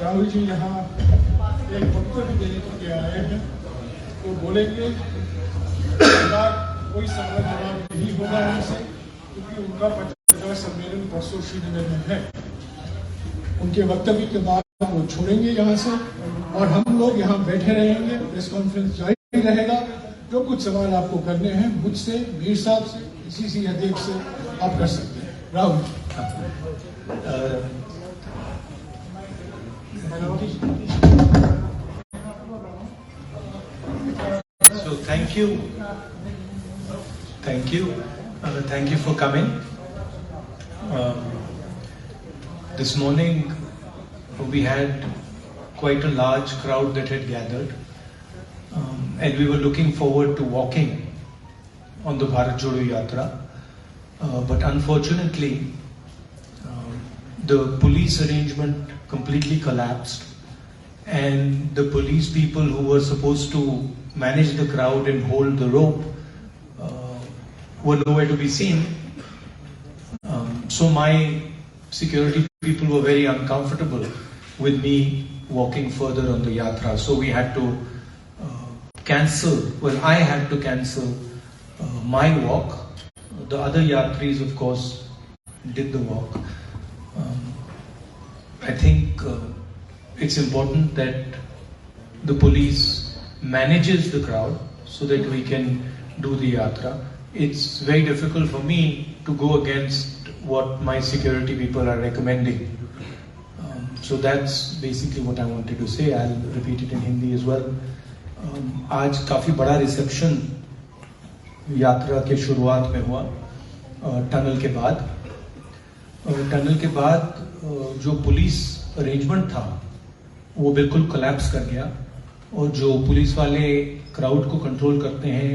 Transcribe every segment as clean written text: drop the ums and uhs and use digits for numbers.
राहुल जी यहाँ एक वक्तव्य देने के लिए आए हैं, तो बोलेंगे कोई सवाल जवाब नहीं होगा उनसे, क्योंकि उनका पत्रकार सम्मेलन परसों श्रीनगर में है। उनके वक्तव्य के बाद वो छोड़ेंगे यहाँ से और हम लोग यहाँ बैठे रहेंगे, प्रेस कॉन्फ्रेंस जारी रहेगा। जो कुछ सवाल आपको करने हैं मुझसे, मीर साहब से, इसी अध्यक्ष से आप कर सकते हैं। Rahul So thank you for coming. This morning we had quite a large crowd that had gathered, and we were looking forward to walking on the Bharat Jodo Yatra, but unfortunately the police arrangement completely collapsed, and the police people who were supposed to manage the crowd and hold the rope were nowhere to be seen. So my security people were very uncomfortable with me walking further on the yatra. So we had to I had to cancel my walk. The other yatris, of course, did the walk. I think it's important that the police manages the crowd so that we can do the yatra. It's very difficult for me to go against what my security people are recommending. So that's basically what I wanted to say. I'll repeat it in Hindi as well. आज काफ़ी बड़ा reception यात्रा के शुरुआत में हुआ tunnel के बाद जो पुलिस अरेंजमेंट था वो बिल्कुल कोलैप्स कर गया, और जो पुलिस वाले क्राउड को कंट्रोल करते हैं,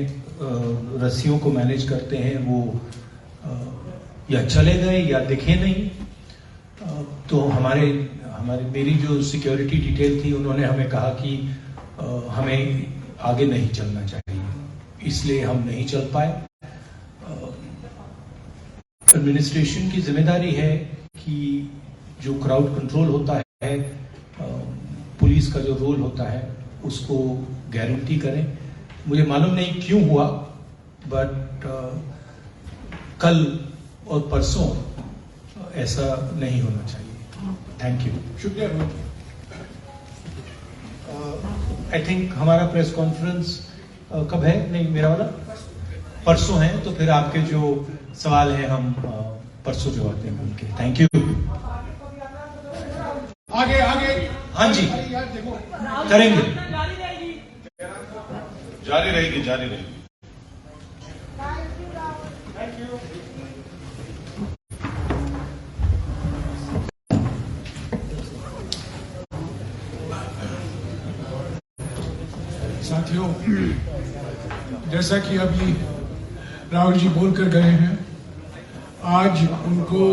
रस्सियों को मैनेज करते हैं, वो या चले गए या दिखे नहीं। तो मेरी जो सिक्योरिटी डिटेल थी उन्होंने हमें कहा कि हमें आगे नहीं चलना चाहिए, इसलिए हम नहीं चल पाए। एडमिनिस्ट्रेशन की जिम्मेदारी है कि जो क्राउड कंट्रोल होता है, पुलिस का जो रोल होता है उसको गारंटी करें। मुझे मालूम नहीं क्यों हुआ, बट कल और परसों ऐसा नहीं होना चाहिए। थैंक यू, शुक्रिया। आई थिंक हमारा प्रेस कॉन्फ्रेंस कब है? नहीं, मेरा वाला परसों है, तो फिर आपके जो सवाल हैं हम परसों जवाब देंगे उनके। Thank you. आगे हाँ जी, करेंगे, जारी रहेगी। साथियों, जैसा कि अभी राहुल जी बोल कर गए हैं, आज उनको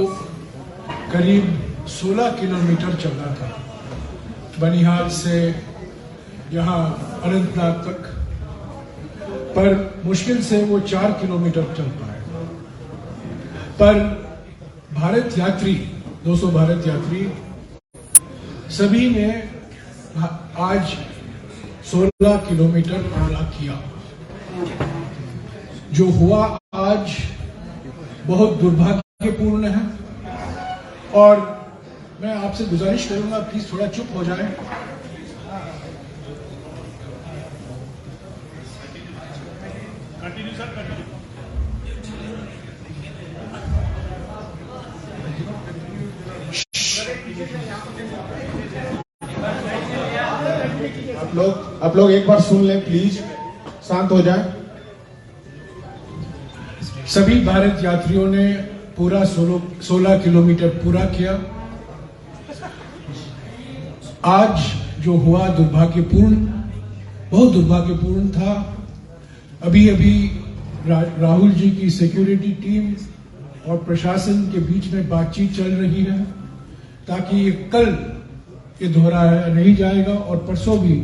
करीब 16 किलोमीटर चलना था, बनिहाल से यहाँ अनंतनाग तक, पर मुश्किल से वो 4 किलोमीटर चल पाए। पर भारत यात्री 200 भारत यात्री सभी ने आज 16 किलोमीटर पूरा किया। जो हुआ आज बहुत दुर्भाग्यपूर्ण है, और मैं आपसे गुजारिश करूंगा प्लीज थोड़ा चुप हो जाएं। आप लोग एक बार सुन लें प्लीज, शांत हो जाएं। सभी भारत यात्रियों ने पूरा 16 किलोमीटर पूरा किया। आज जो हुआ बहुत दुर्भाग्यपूर्ण था। अभी राहुल जी की सिक्योरिटी टीम और प्रशासन के बीच में बातचीत चल रही है, ताकि कल ये दोहराया नहीं जाएगा, और परसों भी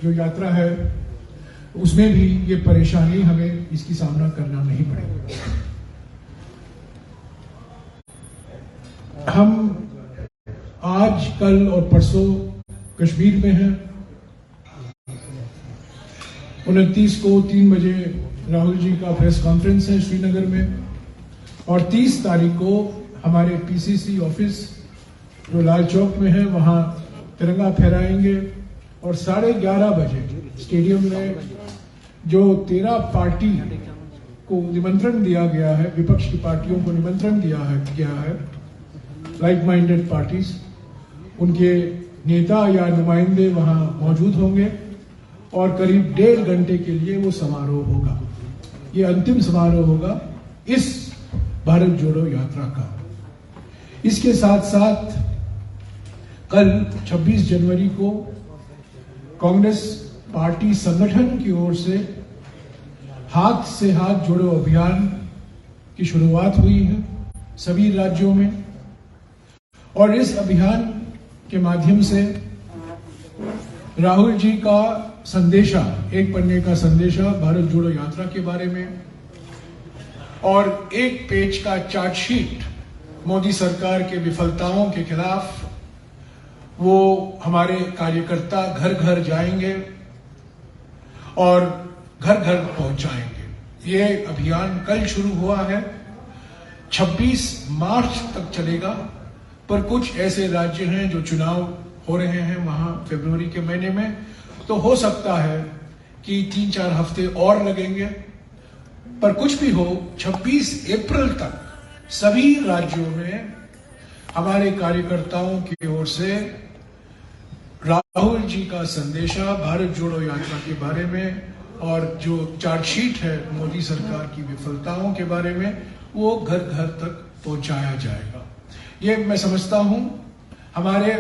जो यात्रा है उसमें भी ये परेशानी हमें इसकी सामना करना नहीं पड़ेगा। हम आज, कल और परसों कश्मीर में है। 29 को 3 बजे राहुल जी का प्रेस कॉन्फ्रेंस है श्रीनगर में, और 30 तारीख को हमारे पीसीसी ऑफिस जो लाल चौक में है वहां तिरंगा फहराएंगे, और 11:30 बजे स्टेडियम में जो 13 पार्टी को निमंत्रण दिया गया है, विपक्ष की पार्टियों को निमंत्रण दिया है लाइक माइंडेड पार्टीज, उनके नेता या नुमाइंदे वहां मौजूद होंगे, और करीब 1.5 घंटे के लिए वो समारोह होगा। ये अंतिम समारोह होगा इस भारत जोड़ो यात्रा का। इसके साथ साथ कल 26 जनवरी को कांग्रेस पार्टी संगठन की ओर से हाथ जोड़ो अभियान की शुरुआत हुई है सभी राज्यों में, और इस अभियान के माध्यम से राहुल जी का संदेशा, एक पन्ने का संदेशा भारत जोड़ो यात्रा के बारे में, और 1 पेज का चार्जशीट मोदी सरकार के विफलताओं के खिलाफ, वो हमारे कार्यकर्ता घर घर जाएंगे और घर घर पहुंचाएंगे। ये अभियान कल शुरू हुआ है, 26 मार्च तक चलेगा, पर कुछ ऐसे राज्य हैं जो चुनाव हो रहे हैं वहां फरवरी के महीने में, तो हो सकता है कि 3-4 हफ्ते और लगेंगे, पर कुछ भी हो 26 अप्रैल तक सभी राज्यों में हमारे कार्यकर्ताओं की ओर से राहुल जी का संदेशा भारत जोड़ो यात्रा के बारे में, और जो चार्जशीट है मोदी सरकार की विफलताओं के बारे में, वो घर घर तक पहुंचाया जाएगा। ये मैं समझता हूं हमारे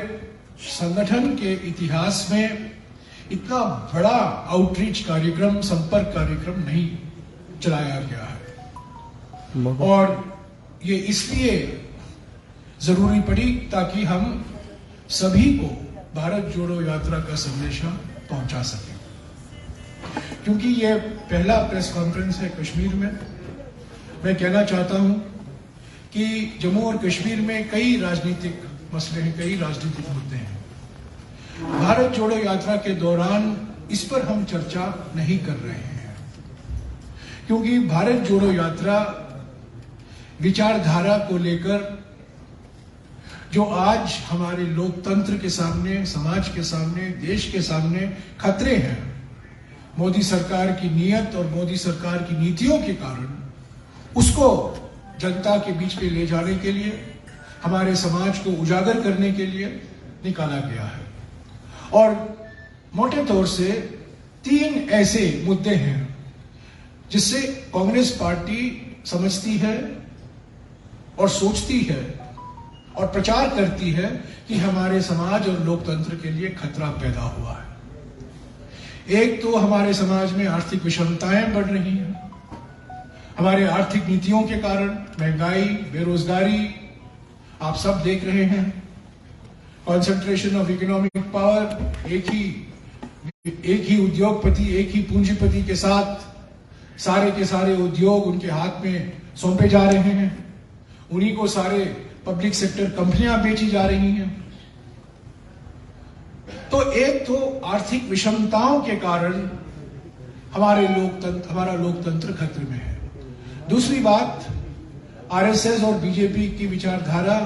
संगठन के इतिहास में इतना बड़ा आउटरीच कार्यक्रम, संपर्क कार्यक्रम नहीं चलाया गया है, और ये इसलिए जरूरी पड़ी ताकि हम सभी को भारत जोड़ो यात्रा का संदेशा पहुंचा सकें। क्योंकि ये पहला प्रेस कॉन्फ्रेंस है कश्मीर में, मैं कहना चाहता हूं कि जम्मू और कश्मीर में कई राजनीतिक मसले हैं, कई राजनीतिक मुद्दे हैं। भारत जोड़ो यात्रा के दौरान इस पर हम चर्चा नहीं कर रहे हैं, क्योंकि भारत जोड़ो यात्रा विचारधारा को लेकर जो आज हमारे लोकतंत्र के सामने, समाज के सामने, देश के सामने खतरे हैं, मोदी सरकार की नीयत और मोदी सरकार की नीतियों के कारण, उसको जनता के बीच में ले जाने के लिए, हमारे समाज को उजागर करने के लिए निकाला गया है। और मोटे तौर से 3 ऐसे मुद्दे हैं जिससे कांग्रेस पार्टी समझती है और सोचती है और प्रचार करती है कि हमारे समाज और लोकतंत्र के लिए खतरा पैदा हुआ है। एक तो हमारे समाज में आर्थिक विषमताएं बढ़ रही हैं, हमारे आर्थिक नीतियों के कारण महंगाई, बेरोजगारी आप सब देख रहे हैं, कॉन्सेंट्रेशन ऑफ इकोनॉमिक पावर, एक ही उद्योगपति, एक ही पूंजीपति के साथ सारे के सारे उद्योग उनके हाथ में सौंपे जा रहे हैं, उन्हीं को सारे पब्लिक सेक्टर कंपनियां बेची जा रही हैं। तो एक तो आर्थिक विषमताओं के कारण हमारा लोकतंत्र खतरे में है। दूसरी बात, आरएसएस और बीजेपी की विचारधारा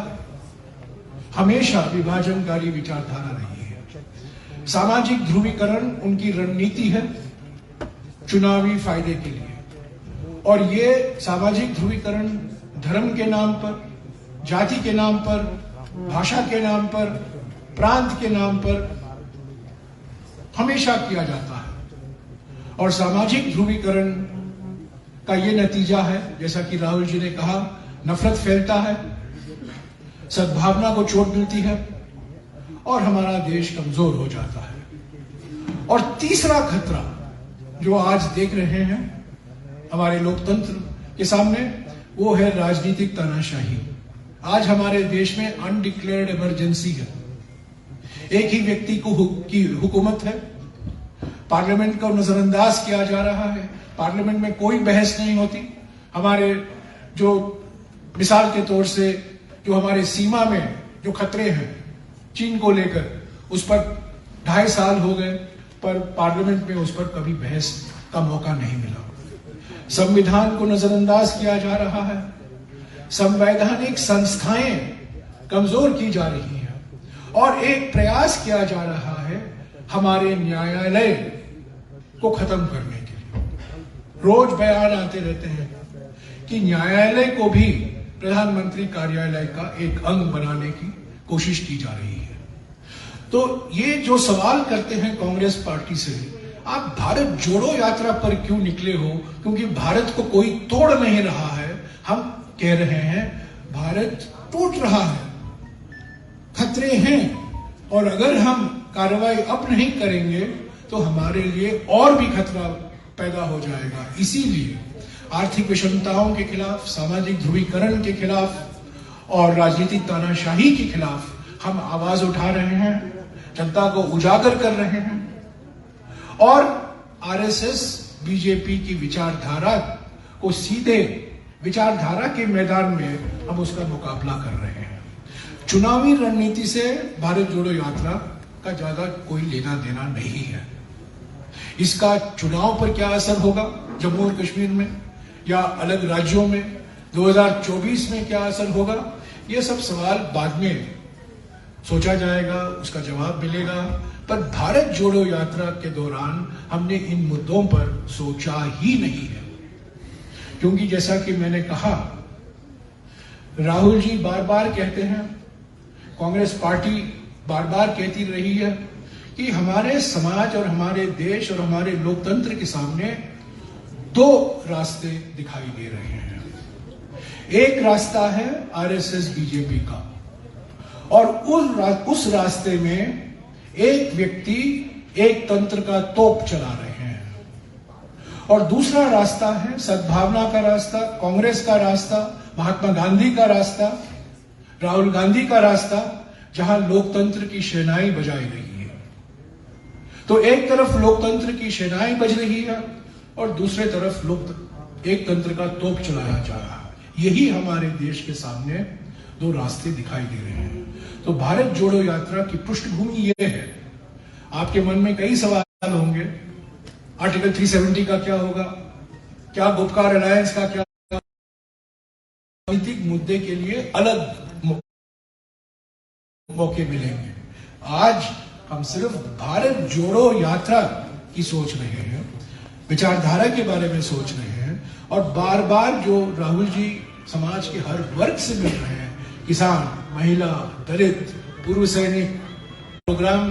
हमेशा विभाजनकारी विचारधारा रही है। सामाजिक ध्रुवीकरण उनकी रणनीति है चुनावी फायदे के लिए, और ये सामाजिक ध्रुवीकरण धर्म के नाम पर, जाति के नाम पर, भाषा के नाम पर, प्रांत के नाम पर हमेशा किया जाता है। और सामाजिक ध्रुवीकरण का ये नतीजा है, जैसा कि राहुल जी ने कहा, नफरत फैलता है, सद्भावना को चोट मिलती है, और हमारा देश कमजोर हो जाता है। और तीसरा खतरा जो आज देख रहे हैं हमारे लोकतंत्र के सामने, वो है राजनीतिक तानाशाही। आज हमारे देश में अनडिक्लेयर्ड इमरजेंसी है, एक ही व्यक्ति की हुकूमत है, पार्लियामेंट को नजरअंदाज किया जा रहा है, पार्लियामेंट में कोई बहस नहीं होती। हमारे जो मिसाल के तौर से जो हमारे सीमा में जो खतरे हैं चीन को लेकर, उस पर 2.5 साल हो गए, पर पार्लियामेंट में उस पर कभी बहस का मौका नहीं मिला। संविधान को नजरअंदाज किया जा रहा है, संवैधानिक संस्थाएं कमजोर की जा रही हैं और एक प्रयास किया जा रहा है हमारे न्यायालय को खत्म करने के लिए। रोज बयान आते रहते हैं कि न्यायालय को भी प्रधानमंत्री कार्यालय का एक अंग बनाने की कोशिश की जा रही है। तो ये जो सवाल करते हैं कांग्रेस पार्टी से, आप भारत जोड़ो यात्रा पर क्यों निकले हो? क्योंकि भारत को कोई तोड़ नहीं रहा है। हम कह रहे हैं भारत टूट रहा है, खतरे हैं, और अगर हम कार्रवाई अब नहीं करेंगे तो हमारे लिए और भी खतरा पैदा हो जाएगा। इसीलिए आर्थिक विषमताओं के खिलाफ, सामाजिक ध्रुवीकरण के खिलाफ और राजनीतिक तानाशाही के खिलाफ हम आवाज उठा रहे हैं, जनता को उजागर कर रहे हैं और आरएसएस बीजेपी की विचारधारा को सीधे विचारधारा के मैदान में हम उसका मुकाबला कर रहे हैं। चुनावी रणनीति से भारत जोड़ो यात्रा का ज्यादा कोई लेना देना नहीं है। इसका चुनाव पर क्या असर होगा, जम्मू और कश्मीर में या अलग राज्यों में 2024 में क्या असर होगा, ये सब सवाल बाद में सोचा जाएगा, उसका जवाब मिलेगा। पर भारत जोड़ो यात्रा के दौरान हमने इन मुद्दों पर सोचा ही नहीं है, क्योंकि जैसा कि मैंने कहा, राहुल जी बार बार कहते हैं, कांग्रेस पार्टी बार बार कहती रही है कि हमारे समाज और हमारे देश और हमारे लोकतंत्र के सामने 2 रास्ते दिखाई दे रहे हैं। एक रास्ता है आरएसएस बीजेपी का, और उस रास्ते में एक व्यक्ति एक तंत्र का तोप चला रहे हैं, और दूसरा रास्ता है सद्भावना का रास्ता, कांग्रेस का रास्ता, महात्मा गांधी का रास्ता, राहुल गांधी का रास्ता, जहां लोकतंत्र की शहनाई बजाई रही है। तो एक तरफ लोकतंत्र की शहनाई बज रही है और दूसरे तरफ एक तंत्र का तोप चलाया जा रहा है। यही हमारे देश के सामने 2 रास्ते दिखाई दे रहे हैं। तो भारत जोड़ो यात्रा की पृष्ठभूमि यह है। आपके मन में कई सवाल होंगे, आर्टिकल 370 का क्या होगा, क्या गुपकार अलायंस का क्या, राजनीतिक मुद्दे के लिए अलग मौके मिलेंगे। आज हम सिर्फ भारत जोड़ो यात्रा की सोच रहे हैं, विचारधारा के बारे में सोच रहे हैं, और बार बार जो राहुल जी समाज के हर वर्ग से मिल रहे हैं, किसान, महिला, दलित, पूर्व सैनिक, प्रोग्राम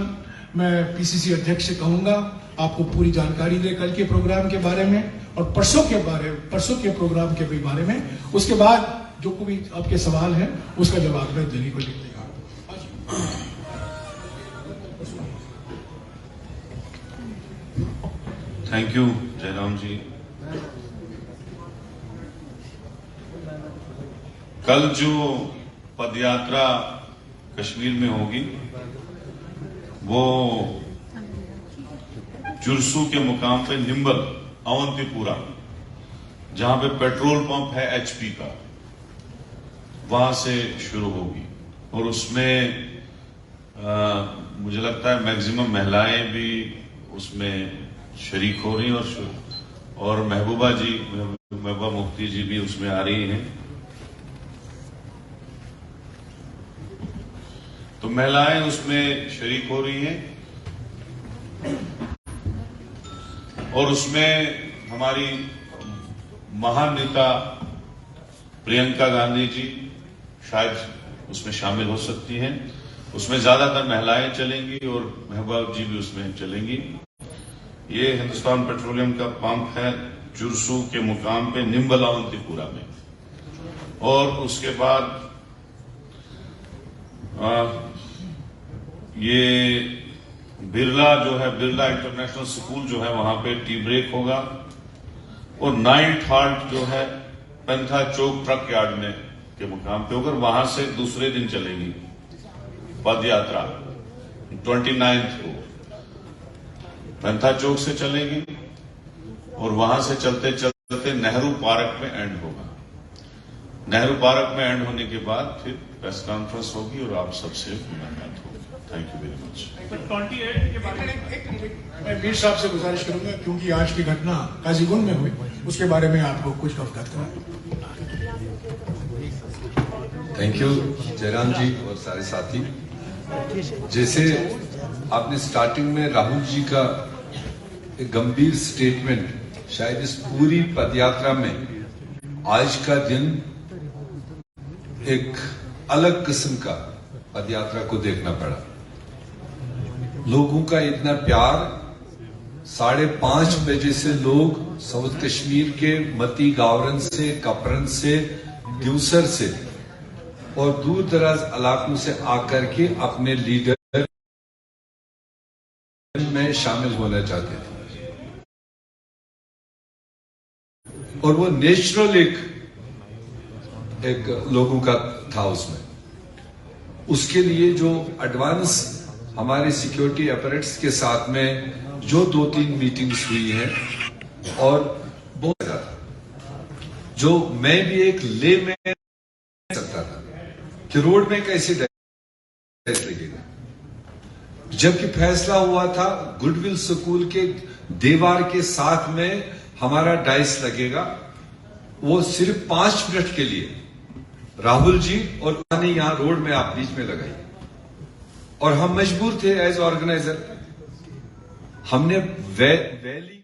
मैं पीसीसी अध्यक्ष से कहूंगा आपको पूरी जानकारी दे कल के प्रोग्राम के बारे में और परसों के प्रोग्राम के भी बारे में। उसके बाद जो कोई आपके सवाल है उसका जवाब मैं दिल्ली को लिख देगा। थैंक यू जयराम जी। कल जो पदयात्रा कश्मीर में होगी वो जुरसू के मुकाम पे निम्बल अवंतीपुरा, जहां पे पेट्रोल पंप है एचपी का, वहां से शुरू होगी। और उसमें मुझे लगता है मैक्सिमम महिलाएं भी उसमें शरीक हो रही और महबूबा मुफ्ती जी भी उसमें आ रही हैं। तो महिलाएं उसमें शरीक हो रही हैं और उसमें हमारी महान नेता प्रियंका गांधी जी शायद उसमें शामिल हो सकती हैं। उसमें ज्यादातर महिलाएं चलेंगी और महबूबा जी भी उसमें चलेंगी। ये हिंदुस्तान पेट्रोलियम का पंप है जुरसू के मुकाम पे निम्बल अवंतीपुरा में। और उसके बाद ये बिरला जो है, बिरला इंटरनेशनल स्कूल जो है, वहां पे टी ब्रेक होगा। और नाइट हाल्ट जो है पेंथा चौक ट्रक यार्ड में के मुकाम पे होकर वहां से दूसरे दिन चलेगी पद यात्रा 29 को पेंथा चौक से चलेगी और वहां से चलते चलते नेहरू पार्क में एंड होगा। नेहरू पार्क में एंड होने के बाद फिर प्रेस कॉन्फ्रेंस होगी और आप सबसे मुलाकात होगी। Thank you very much. मैं मीर साहब से गुजारिश करूंगा क्योंकि आज की घटना काजीगुंड में हुई, उसके बारे में आपको कुछ अवगत कराएं। थैंक यू जयराम जी और सारे साथी। जैसे आपने स्टार्टिंग में राहुल जी का एक गंभीर स्टेटमेंट, शायद इस पूरी पदयात्रा में आज का दिन एक अलग किस्म का पदयात्रा को देखना पड़ा। लोगों का इतना प्यार, 5:30 बजे से लोग साउथ कश्मीर के मती गावरन से, कपरन से, द्यूसर से और दूर दराज इलाकों से आकर के अपने लीडर में शामिल होना चाहते थे और वो नेचुरल एक लोगों का था उसमें। उसके लिए जो एडवांस हमारे सिक्योरिटी अपरेट्स के साथ में जो 2-3 मीटिंग्स हुई हैं और बहुत ज्यादा जो मैं भी एक ले में सकता था कि रोड में कैसे डाइस लगेगा, जबकि फैसला हुआ था गुडविल स्कूल के दीवार के साथ में हमारा डाइस लगेगा। वो सिर्फ 5 मिनट के लिए राहुल जी और ने यहां रोड में आप बीच में लगाई और हम मजबूर थे एज ऑर्गेनाइजर। हमने वैली